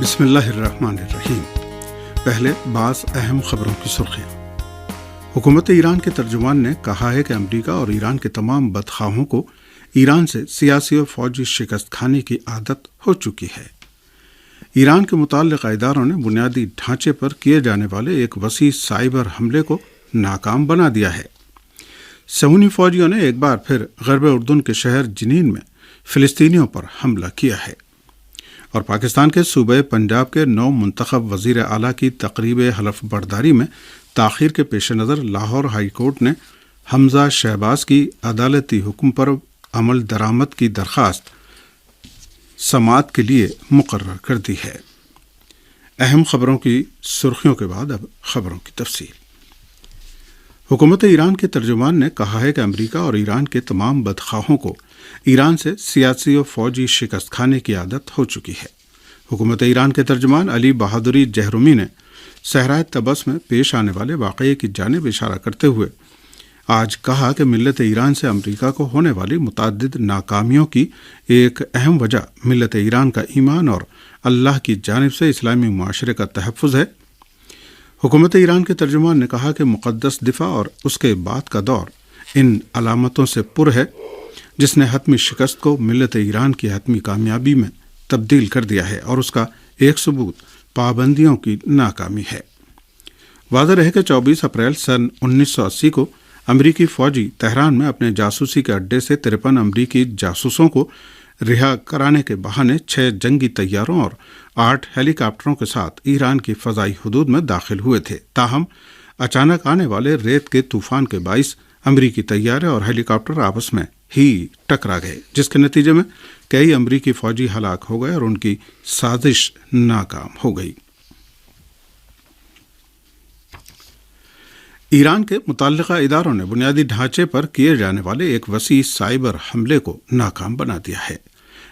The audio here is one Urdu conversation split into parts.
بسم اللہ الرحمن الرحیم۔ پہلے بعض اہم خبروں کی سرخیاں۔ حکومت ایران کے ترجمان نے کہا ہے کہ امریکہ اور ایران کے تمام بدخواہوں کو ایران سے سیاسی اور فوجی شکست کھانے کی عادت ہو چکی ہے۔ ایران کے متعلقہ اداروں نے بنیادی ڈھانچے پر کیے جانے والے ایک وسیع سائبر حملے کو ناکام بنا دیا ہے۔ صہیونی فوجیوں نے ایک بار پھر غرب اردن کے شہر جنین میں فلسطینیوں پر حملہ کیا ہے، اور پاکستان کے صوبے پنجاب کے نو منتخب وزیر اعلیٰ کی تقریب حلف برداری میں تاخیر کے پیش نظر لاہور ہائی کورٹ نے حمزہ شہباز کی عدالتی حکم پر عمل درآمد کی درخواست سماعت کے لیے مقرر کر دی ہے۔ اہم خبروں کی سرخیوں کے بعد اب خبروں کی تفصیل۔ حکومت ایران کے ترجمان نے کہا ہے کہ امریکہ اور ایران کے تمام بدخواہوں کو ایران سے سیاسی و فوجی شکست کھانے کی عادت ہو چکی ہے۔ حکومت ایران کے ترجمان علی بہادری جہرومی نے صحرائے طبس میں پیش آنے والے واقعے کی جانب اشارہ کرتے ہوئے آج کہا کہ ملت ایران سے امریکہ کو ہونے والی متعدد ناکامیوں کی ایک اہم وجہ ملت ایران کا ایمان اور اللہ کی جانب سے اسلامی معاشرے کا تحفظ ہے۔ حکومت ایران کے ترجمان نے کہا کہ مقدس دفاع اور اس کے بعد کا دور ان علامتوں سے پر ہے جس نے حتمی شکست کو ملت ایران کی حتمی کامیابی میں تبدیل کر دیا ہے، اور اس کا ایک ثبوت پابندیوں کی ناکامی ہے۔ واضح رہے کہ 24 اپریل سن 1980 کو امریکی فوجی تہران میں اپنے جاسوسی کے اڈے سے 53 امریکی جاسوسوں کو رہا کرانے کے بہانے 6 جنگی طیاروں اور 8 ہیلی کاپٹروں کے ساتھ ایران کی فضائی حدود میں داخل ہوئے تھے۔ تاہم اچانک آنے والے ریت کے طوفان کے باعث امریکی طیارے اور ہیلی کاپٹر آپس میں ہی ٹکرا گئے، جس کے نتیجے میں کئی امریکی فوجی ہلاک ہو گئے اور ان کی سازش ناکام ہو گئی۔ ایران کے متعلقہ اداروں نے بنیادی ڈھانچے پر کیے جانے والے ایک وسیع سائبر حملے کو ناکام بنا دیا ہے۔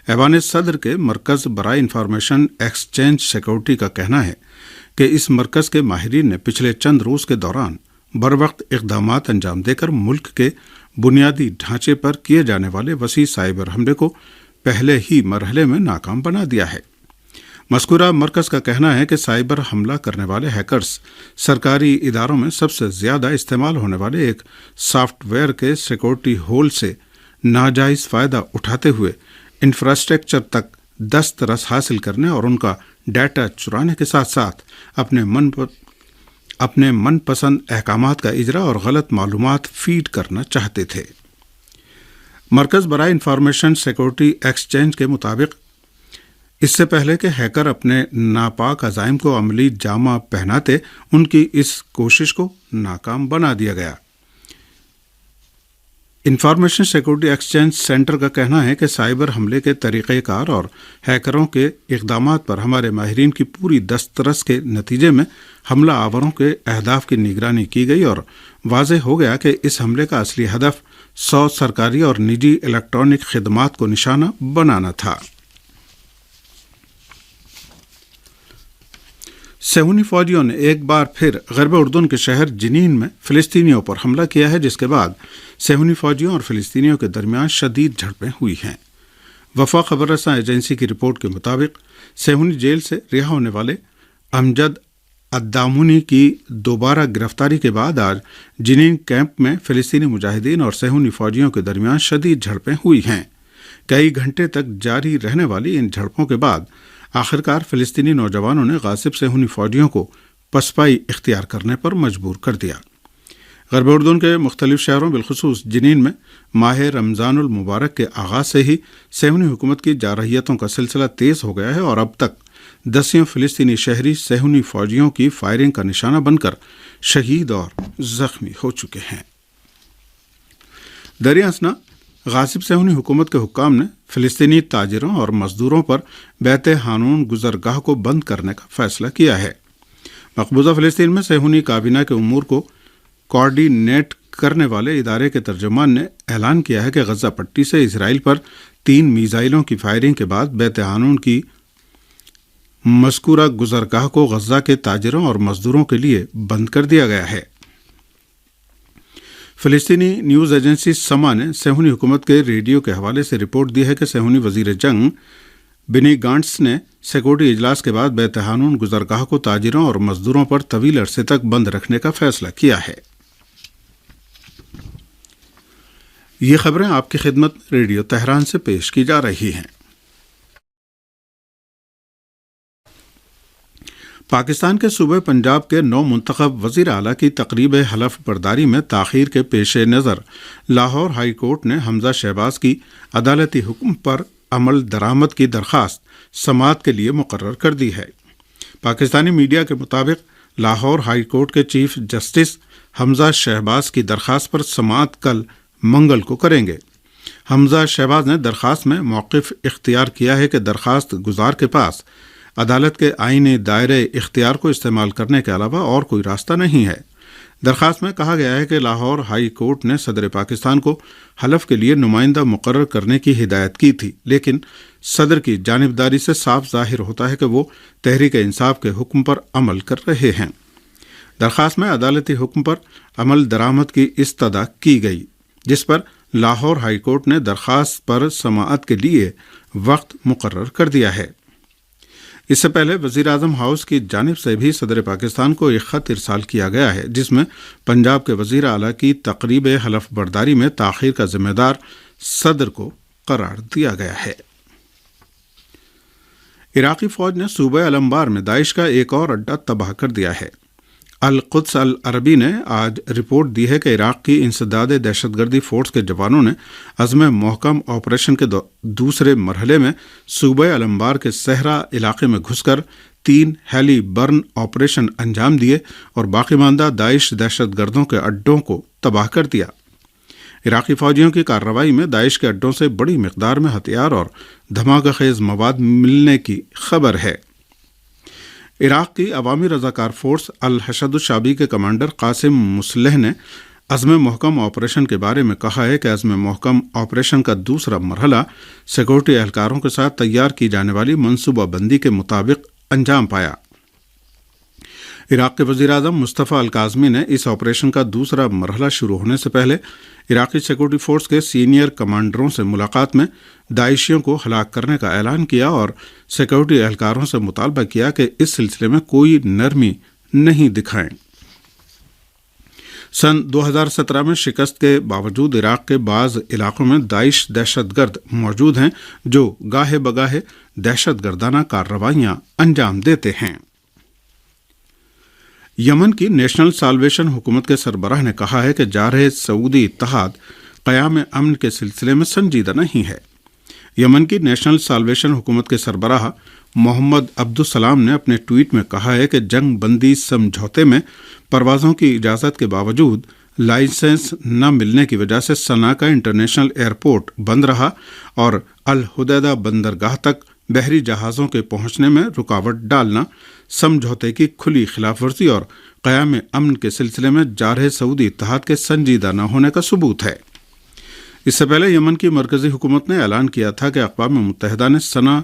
ایوان صدر کے مرکز برائے انفارمیشن ایکسچینج سیکورٹی کا کہنا ہے کہ اس مرکز کے ماہرین نے پچھلے چند روز کے دوران بروقت اقدامات انجام دے کر ملک کے بنیادی ڈھانچے پر کیے جانے والے وسیع سائبر حملے کو پہلے ہی مرحلے میں ناکام بنا دیا ہے۔ مذکورہ مرکز کا کہنا ہے کہ سائبر حملہ کرنے والے ہیکرز سرکاری اداروں میں سب سے زیادہ استعمال ہونے والے ایک سافٹ ویئر کے سیکورٹی ہول سے ناجائز فائدہ اٹھاتے ہوئے انفراسٹرکچر تک دسترس حاصل کرنے اور ان کا ڈیٹا چرانے کے ساتھ ساتھ اپنے من پسند احکامات کا اجرا اور غلط معلومات فیڈ کرنا چاہتے تھے۔ مرکز برائے انفارمیشن سیکورٹی ایکسچینج کے مطابق اس سے پہلے کہ ہیکر اپنے ناپاک عزائم کو عملی جامہ پہناتے، ان کی اس کوشش کو ناکام بنا دیا گیا۔ انفارمیشن سیکورٹی ایکسچینج سینٹر کا کہنا ہے کہ سائبر حملے کے طریقہ کار اور ہیکروں کے اقدامات پر ہمارے ماہرین کی پوری دسترس کے نتیجے میں حملہ آوروں کے اہداف کی نگرانی کی گئی اور واضح ہو گیا کہ اس حملے کا اصلی ہدف 100 سرکاری اور نجی الیکٹرانک خدمات کو نشانہ بنانا تھا۔ صہیونی فوجیوں نے ایک بار پھر غرب اردن کے شہر جنین میں فلسطینیوں پر حملہ کیا ہے، جس کے بعد صہیونی فوجیوں اور فلسطینیوں کے درمیان شدید جھڑپیں ہوئی ہیں۔ وفا خبر رساں ایجنسی کی رپورٹ کے مطابق صہیونی جیل سے رہا ہونے والے امجد الدامونی کی دوبارہ گرفتاری کے بعد آج جنین کیمپ میں فلسطینی مجاہدین اور صہیونی فوجیوں کے درمیان شدید جھڑپیں ہوئی ہیں۔ کئی گھنٹے تک جاری رہنے والی ان جھڑپوں کے بعد آخرکار فلسطینی نوجوانوں نے غاصب صہیونی فوجیوں کو پسپائی اختیار کرنے پر مجبور کر دیا۔ غرب اردن کے مختلف شہروں بالخصوص جنین میں ماہ رمضان المبارک کے آغاز سے ہی صہیونی حکومت کی جارحیتوں کا سلسلہ تیز ہو گیا ہے، اور اب تک دسیوں فلسطینی شہری صہیونی فوجیوں کی فائرنگ کا نشانہ بن کر شہید اور زخمی ہو چکے ہیں۔ دریں اثنا غاصب صہیونی حکومت کے حکام نے فلسطینی تاجروں اور مزدوروں پر بیت حانون گزرگاہ کو بند کرنے کا فیصلہ کیا ہے۔ مقبوضہ فلسطین میں صہیونی کابینہ کے امور کو کوارڈینیٹ کرنے والے ادارے کے ترجمان نے اعلان کیا ہے کہ غزہ پٹی سے اسرائیل پر 3 میزائلوں کی فائرنگ کے بعد بیت حانون کی مذکورہ گزرگاہ کو غزہ کے تاجروں اور مزدوروں کے لیے بند کر دیا گیا ہے۔ فلسطینی نیوز ایجنسی سما نے صہیونی حکومت کے ریڈیو کے حوالے سے رپورٹ دی ہے کہ صہیونی وزیر جنگ بنی گانٹس نے سیکورٹی اجلاس کے بعد بیتحانون گزرگاہ کو تاجروں اور مزدوروں پر طویل عرصے تک بند رکھنے کا فیصلہ کیا ہے۔ یہ خبریں آپ کی خدمت میں ریڈیو تہران سے پیش کی جا رہی ہیں۔ پاکستان کے صوبے پنجاب کے نو منتخب وزیر اعلیٰ کی تقریب حلف برداری میں تاخیر کے پیش نظر لاہور ہائی کورٹ نے حمزہ شہباز کی عدالتی حکم پر عمل درآمد کی درخواست سماعت کے لیے مقرر کر دی ہے۔ پاکستانی میڈیا کے مطابق لاہور ہائی کورٹ کے چیف جسٹس حمزہ شہباز کی درخواست پر سماعت کل منگل کو کریں گے۔ حمزہ شہباز نے درخواست میں موقف اختیار کیا ہے کہ درخواست گزار کے پاس عدالت کے آئینی دائرے اختیار کو استعمال کرنے کے علاوہ اور کوئی راستہ نہیں ہے۔ درخواست میں کہا گیا ہے کہ لاہور ہائی کورٹ نے صدر پاکستان کو حلف کے لیے نمائندہ مقرر کرنے کی ہدایت کی تھی، لیکن صدر کی جانبداری سے صاف ظاہر ہوتا ہے کہ وہ تحریک انصاف کے حکم پر عمل کر رہے ہیں۔ درخواست میں عدالتی حکم پر عمل درآمد کی استدعا کی گئی، جس پر لاہور ہائی کورٹ نے درخواست پر سماعت کے لیے وقت مقرر کر دیا ہے۔ اس سے پہلے وزیر اعظم ہاؤس کی جانب سے بھی صدر پاکستان کو ایک خط ارسال کیا گیا ہے، جس میں پنجاب کے وزیر اعلیٰ کی تقریب حلف برداری میں تاخیر کا ذمہ دار صدر کو قرار دیا گیا ہے۔ عراقی فوج نے صوبہ الانبار میں داعش کا ایک اور اڈہ تباہ کر دیا ہے۔ القدس العربی نے آج رپورٹ دی ہے کہ عراق کی انسداد دہشت گردی فورس کے جوانوں نے عزم محکم آپریشن کے دوسرے مرحلے میں صوبہ الانبار کے صحرا علاقے میں گھس کر 3 ہیلی برن آپریشن انجام دیے اور باقی ماندہ داعش دہشت گردوں کے اڈوں کو تباہ کر دیا۔ عراقی فوجیوں کی کارروائی میں داعش کے اڈوں سے بڑی مقدار میں ہتھیار اور دھماکہ خیز مواد ملنے کی خبر ہے۔ عراق کی عوامی رضاکار فورس الحشد الشعبی کے کمانڈر قاسم مسلح نے عزم محکم آپریشن کے بارے میں کہا ہے کہ عزم محکم آپریشن کا دوسرا مرحلہ سیکورٹی اہلکاروں کے ساتھ تیار کی جانے والی منصوبہ بندی کے مطابق انجام پایا۔ عراق کے وزیر اعظم مصطفیٰ الکاظمی نے اس آپریشن کا دوسرا مرحلہ شروع ہونے سے پہلے عراقی سیکورٹی فورس کے سینئر کمانڈروں سے ملاقات میں داعشیوں کو ہلاک کرنے کا اعلان کیا اور سیکورٹی اہلکاروں سے مطالبہ کیا کہ اس سلسلے میں کوئی نرمی نہیں دکھائیں۔ سن 2017 میں شکست کے باوجود عراق کے بعض علاقوں میں داعش دہشت گرد موجود ہیں جو گاہے بگاہے دہشت گردانہ کارروائیاں انجام دیتے ہیں۔ یمن کی نیشنل سالویشن حکومت کے سربراہ نے کہا ہے کہ جارحِ سعودی اتحاد قیام امن کے سلسلے میں سنجیدہ نہیں ہے۔ یمن کی نیشنل سالویشن حکومت کے سربراہ محمد عبدالسلام نے اپنے ٹویٹ میں کہا ہے کہ جنگ بندی سمجھوتے میں پروازوں کی اجازت کے باوجود لائسنس نہ ملنے کی وجہ سے صنعاء کا انٹرنیشنل ایئرپورٹ بند رہا اور الحدیدہ بندرگاہ تک بحری جہازوں کے پہنچنے میں رکاوٹ ڈالنا سمجھوتے کی کھلی خلاف ورزی اور قیام امن کے سلسلے میں جارحِ سعودی اتحاد کے سنجیدہ نہ ہونے کا ثبوت ہے۔ اس سے پہلے یمن کی مرکزی حکومت نے اعلان کیا تھا کہ اقوام متحدہ نے صنعاء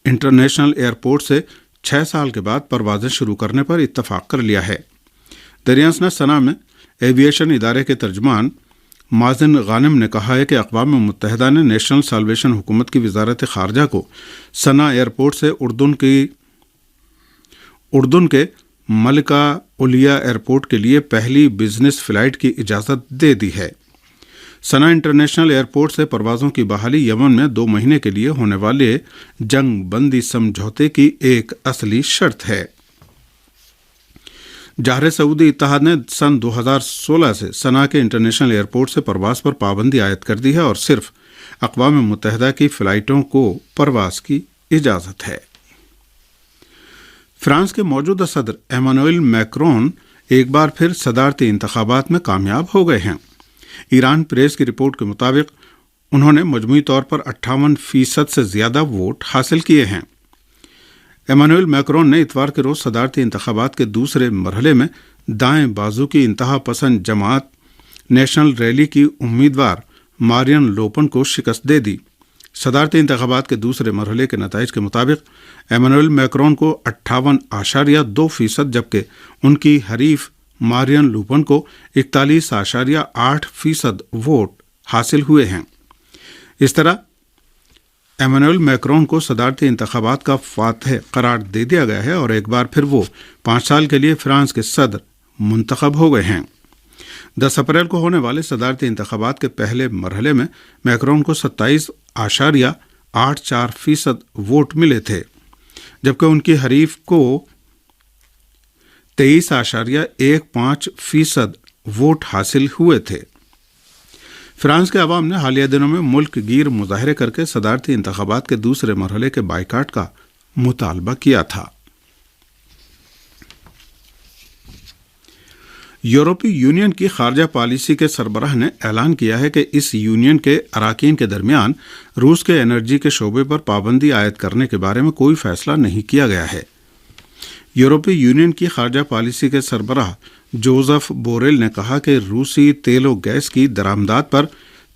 انٹرنیشنل ایئرپورٹ سے 6 سال کے بعد پروازیں شروع کرنے پر اتفاق کر لیا ہے۔ دریانسنا صنعاء میں ایویشن ادارے کے ترجمان مازن غانم نے کہا ہے کہ اقوام متحدہ نے نیشنل سالویشن حکومت کی وزارت خارجہ کو صنعاء ایئرپورٹ سے اردن کے ملکہ علیا ایئرپورٹ کے لیے پہلی بزنس فلائٹ کی اجازت دے دی ہے۔ صنعاء انٹرنیشنل ایئرپورٹ سے پروازوں کی بحالی یمن میں 2 مہینے کے لیے ہونے والے جنگ بندی سمجھوتے کی ایک اصلی شرط ہے۔ جارحِ سعودی اتحاد نے سن 2016 سے صنعاء کے انٹرنیشنل ایئرپورٹ سے پرواز پر پابندی عائد کر دی ہے اور صرف اقوام متحدہ کی فلائٹوں کو پرواز کی اجازت ہے۔ فرانس کے موجودہ صدر ایمانوئل میکرون ایک بار پھر صدارتی انتخابات میں کامیاب ہو گئے ہیں۔ ایران پریس کی رپورٹ کے مطابق انہوں نے مجموعی طور پر 58% سے زیادہ ووٹ حاصل کیے ہیں۔ ایمانوئل میکرون نے اتوار کے روز صدارتی انتخابات کے دوسرے مرحلے میں دائیں بازو کی انتہا پسند جماعت نیشنل ریلی کی امیدوار مارین لوپن کو شکست دے دی۔ صدارتی انتخابات کے دوسرے مرحلے کے نتائج کے مطابق ایمانوئل میکرون کو 58.2% جبکہ ان کی حریف مارین لوپن کو 41.8% ووٹ حاصل ہوئے ہیں۔ اس طرح ایمانوئل میکرون کو صدارتی انتخابات کا فاتح قرار دے دیا گیا ہے اور ایک بار پھر وہ 5 سال کے لیے فرانس کے صدر منتخب ہو گئے ہیں۔ 10 اپریل کو ہونے والے صدارتی انتخابات کے پہلے مرحلے میں میکرون کو 27.84% ووٹ ملے تھے، جبکہ ان کی حریف کو 23.15% ووٹ حاصل ہوئے تھے۔ فرانس کے عوام نے حالیہ دنوں میں ملک گیر مظاہرے کر کے صدارتی انتخابات کے دوسرے مرحلے کے بائیکاٹ کا مطالبہ کیا تھا۔ یورپی یونین کی خارجہ پالیسی کے سربراہ نے اعلان کیا ہے کہ اس یونین کے اراکین کے درمیان روس کے انرجی کے شعبے پر پابندی عائد کرنے کے بارے میں کوئی فیصلہ نہیں کیا گیا ہے۔ یورپی یونین کی خارجہ پالیسی کے سربراہ جوزف بوریل نے کہا کہ روسی تیل و گیس کی درآمدات پر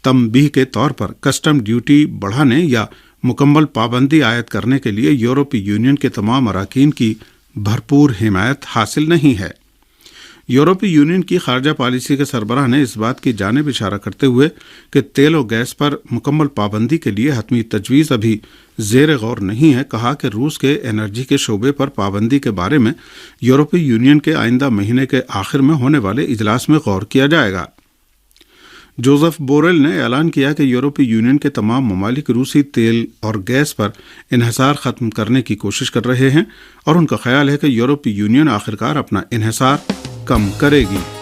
تنبیہ کے طور پر کسٹم ڈیوٹی بڑھانے یا مکمل پابندی عائد کرنے کے لیے یورپی یونین کے تمام اراکین کی بھرپور حمایت حاصل نہیں ہے۔ یورپی یونین کی خارجہ پالیسی کے سربراہ نے اس بات کی جانب اشارہ کرتے ہوئے کہ تیل و گیس پر مکمل پابندی کے لیے حتمی تجویز ابھی زیر غور نہیں ہے، کہا کہ روس کے انرجی کے شعبے پر پابندی کے بارے میں یورپی یونین کے آئندہ مہینے کے آخر میں ہونے والے اجلاس میں غور کیا جائے گا۔ جوزف بوریل نے اعلان کیا کہ یورپی یونین کے تمام ممالک روسی تیل اور گیس پر انحصار ختم کرنے کی کوشش کر رہے ہیں اور ان کا خیال ہے کہ یورپی یونین آخرکار اپنا انحصار کم کرے گی۔